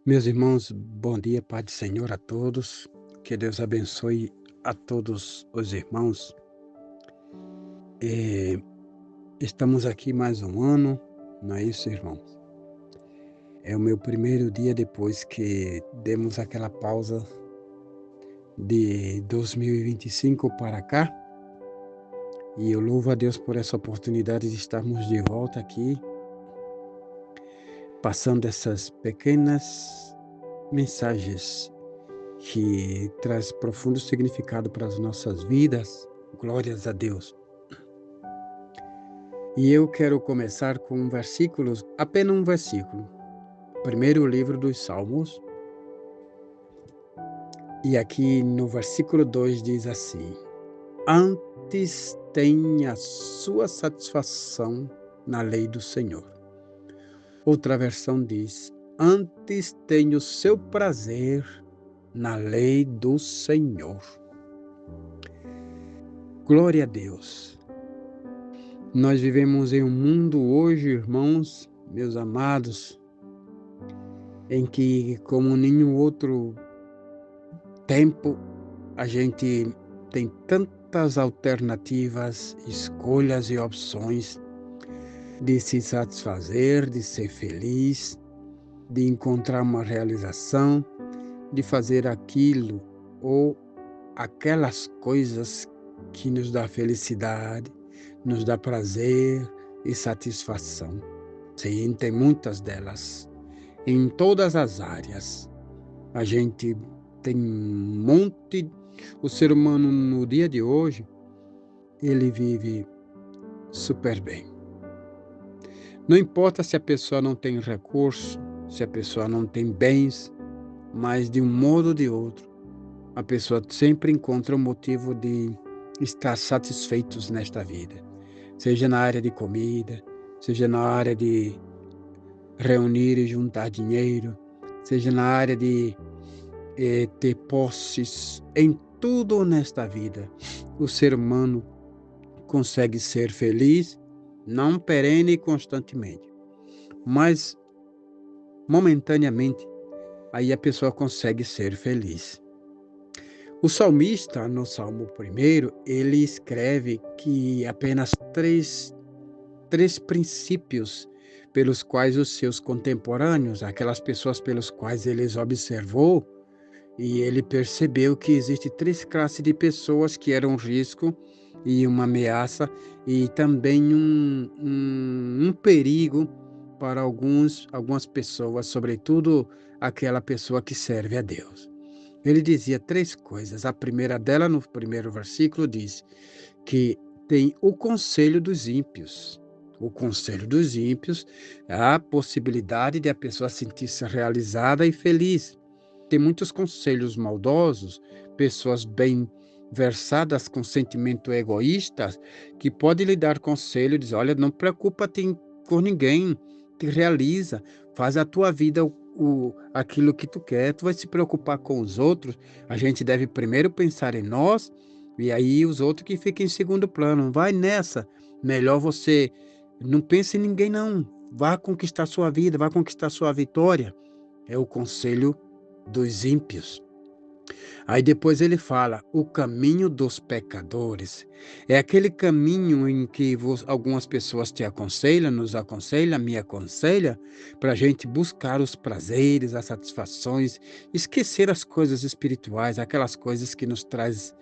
Meus irmãos, bom dia, Pai do Senhor a todos. Que Deus abençoe a todos os irmãos. Eh, Estamos aqui mais um ano, não é isso, irmãos? É o meu primeiro dia depois que demos aquela pausa de 2025 para cá. E eu louvo a Deus por essa oportunidade de estarmos de volta aqui, passando essas pequenas mensagens que traz profundo significado para as nossas vidas. Glórias a Deus. E eu quero começar com um versículo, apenas um versículo. Primeiro livro dos Salmos. E aqui no versículo 2 diz assim: Antes tem a sua satisfação na lei do Senhor. Outra versão diz: Antes tem o seu prazer na lei do Senhor. Glória a Deus. Nós vivemos em um mundo hoje, irmãos, meus amados, em que, como nenhum outro tempo, a gente tem tantas alternativas, escolhas e opções de se satisfazer, de ser feliz, de encontrar uma realização, de fazer aquilo ou aquelas coisas que nos dá felicidade, nos dá prazer e satisfação. Sim, tem muitas delas. Em todas as áreas. A gente tem um monte. O ser humano no dia de hoje, ele vive super bem. Não importa se a pessoa não tem recurso, se a pessoa não tem bens, mas de um modo ou de outro, a pessoa sempre encontra um motivo de estar satisfeitos nesta vida. Seja na área de comida, seja na área de reunir e juntar dinheiro, seja na área de ter posses. Em tudo nesta vida, o ser humano consegue ser feliz, não perene e constantemente, mas momentaneamente, aí a pessoa consegue ser feliz. O salmista, no Salmo 1, ele escreve que apenas três princípios pelos quais os seus contemporâneos, aquelas pessoas pelos quais ele observou, e ele percebeu que existe três classes de pessoas que eram um risco e uma ameaça e também um perigo para algumas pessoas, sobretudo aquela pessoa que serve a Deus. Ele dizia três coisas. A primeira dela, no primeiro versículo, diz que tem o conselho dos ímpios. O conselho dos ímpios é a possibilidade de a pessoa sentir-se realizada e feliz. Tem muitos conselhos maldosos, pessoas bem versadas com sentimento egoístas, que podem lhe dar conselho, diz, olha, não preocupa-te com ninguém, te realiza, faz a tua vida aquilo que tu quer, tu vai se preocupar com os outros, a gente deve primeiro pensar em nós, e aí os outros que ficam em segundo plano, vai nessa, melhor você, não pense em ninguém não, vá conquistar sua vida, vá conquistar sua vitória, é o conselho dos ímpios. Aí depois ele fala, o caminho dos pecadores. É aquele caminho em que algumas pessoas te aconselham, nos aconselham, me aconselham, para a gente buscar os prazeres, as satisfações, esquecer as coisas espirituais, aquelas coisas que nos traz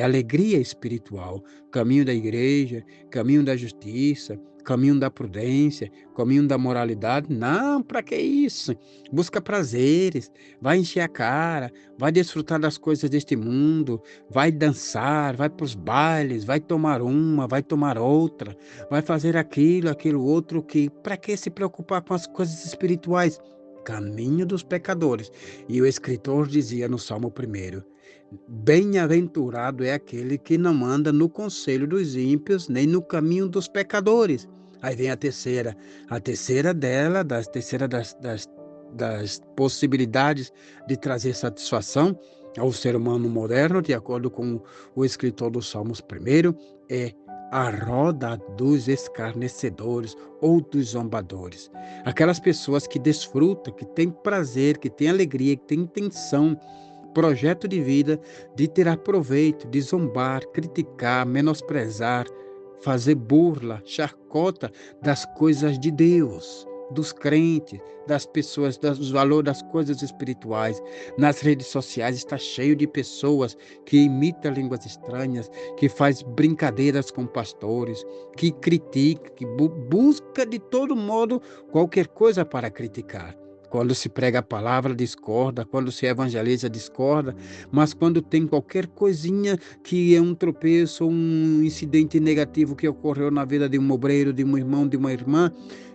alegria espiritual. Caminho da igreja, caminho da justiça, caminho da prudência, caminho da moralidade. Não, para que isso? Busca prazeres, vai encher a cara, vai desfrutar das coisas deste mundo, vai dançar, vai para os bailes, vai tomar uma, vai tomar outra, vai fazer aquilo outro, que para que se preocupar com as coisas espirituais? Caminho dos pecadores. E o escritor dizia no Salmo 1, bem-aventurado é aquele que não anda no conselho dos ímpios, nem no caminho dos pecadores. Aí vem a terceira das possibilidades de trazer satisfação ao ser humano moderno, de acordo com o escritor dos Salmos 1, é a roda dos escarnecedores ou dos zombadores. Aquelas pessoas que desfrutam, que têm prazer, que têm alegria, que têm intenção, projeto de vida de tirar proveito, de zombar, criticar, menosprezar, fazer burla, chacota das coisas de Deus, dos crentes, das pessoas, dos valores das coisas espirituais. Nas redes sociais está cheio de pessoas que imitam línguas estranhas, que faz brincadeiras com pastores, que critica, que busca de todo modo qualquer coisa para criticar. Quando se prega a palavra, discorda. Quando se evangeliza, discorda. Mas quando tem qualquer coisinha que é um tropeço, um incidente negativo que ocorreu na vida de um obreiro, de um irmão, de uma irmã,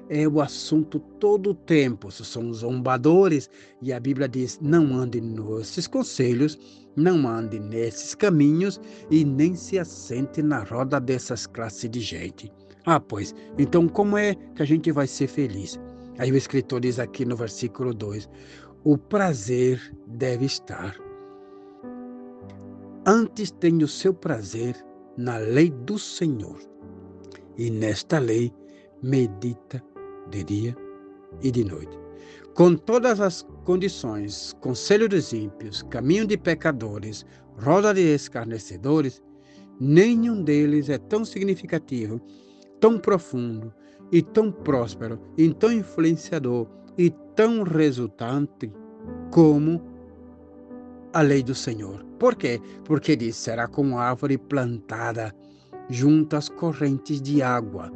é o assunto todo o tempo. São zombadores. E a Bíblia diz, não ande nesses conselhos, não ande nesses caminhos e nem se assente na roda dessas classes de gente. Pois, então como é que a gente vai ser feliz? Aí o escritor diz aqui no versículo 2, o prazer deve estar. Antes tem o seu prazer na lei do Senhor, e nesta lei medita de dia e de noite. Com todas as condições, conselho dos ímpios, caminho de pecadores, roda de escarnecedores, nenhum deles é tão significativo, tão profundo e tão próspero e tão influenciador e tão resultante como a lei do Senhor. Por quê? Porque diz, será como árvore plantada junto às correntes de água.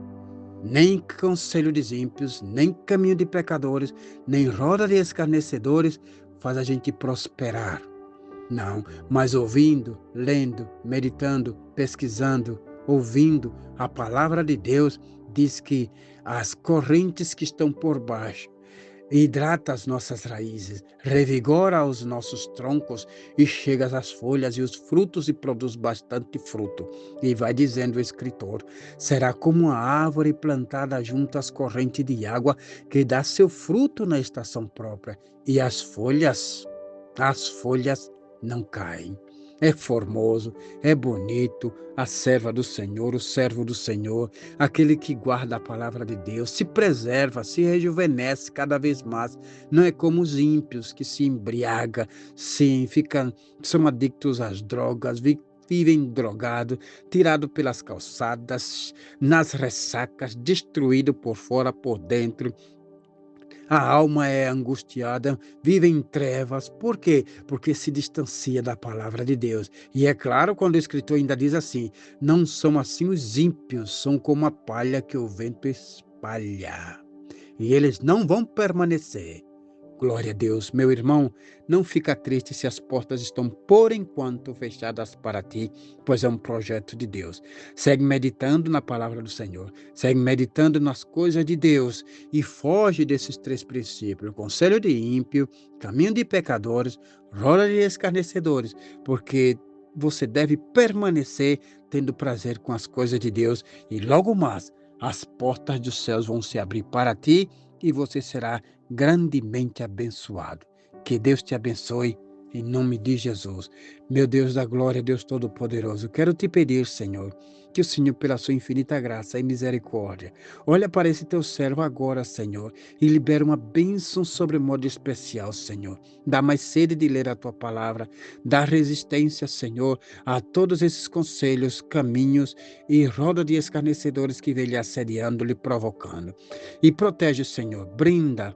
Nem conselho dos ímpios, nem caminho de pecadores, nem roda de escarnecedores faz a gente prosperar. Não, mas ouvindo, lendo, meditando, pesquisando, ouvindo a palavra de Deus, diz que as correntes que estão por baixo hidrata as nossas raízes, revigora os nossos troncos e chega às folhas e os frutos e produz bastante fruto. E vai dizendo o escritor, será como uma árvore plantada junto às correntes de água que dá seu fruto na estação própria e as folhas não caem. É formoso, é bonito, a serva do Senhor, o servo do Senhor, aquele que guarda a palavra de Deus, se preserva, se rejuvenesce cada vez mais. Não é como os ímpios que se embriagam, sim, são adictos às drogas, vivem drogados, tirados pelas calçadas, nas ressacas, destruído por fora, por dentro. A alma é angustiada, vive em trevas. Por quê? Porque se distancia da palavra de Deus. E é claro quando o escritor ainda diz assim, não são assim os ímpios, são como a palha que o vento espalha. E eles não vão permanecer. Glória a Deus. Meu irmão, não fica triste se as portas estão por enquanto fechadas para ti, pois é um projeto de Deus. Segue meditando na palavra do Senhor. Segue meditando nas coisas de Deus e foge desses 3 princípios. Conselho de ímpio, caminho de pecadores, roda de escarnecedores, porque você deve permanecer tendo prazer com as coisas de Deus e logo mais as portas dos céus vão se abrir para ti e você será grandemente abençoado. Que Deus te abençoe, em nome de Jesus. Meu Deus da glória, Deus Todo-Poderoso, quero te pedir, Senhor, que o Senhor, pela sua infinita graça e misericórdia, olha para esse teu servo agora, Senhor, e libera uma bênção sobre modo especial, Senhor. Dá mais sede de ler a tua palavra, dá resistência, Senhor, a todos esses conselhos, caminhos e roda de escarnecedores que vem lhe assediando, lhe provocando. E protege, Senhor, blinda,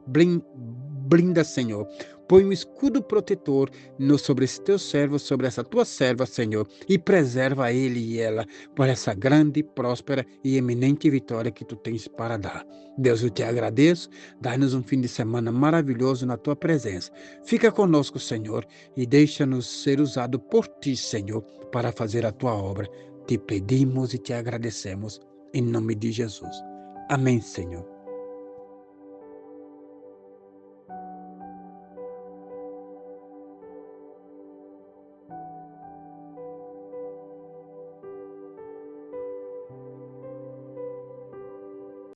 Senhor. Põe um escudo protetor sobre esse teu servo, sobre essa tua serva, Senhor, e preserva ele e ela por essa grande, próspera e eminente vitória que tu tens para dar. Deus, eu te agradeço, dá-nos um fim de semana maravilhoso na tua presença. Fica conosco, Senhor, e deixa-nos ser usado por ti, Senhor, para fazer a tua obra. Te pedimos e te agradecemos, em nome de Jesus. Amém, Senhor.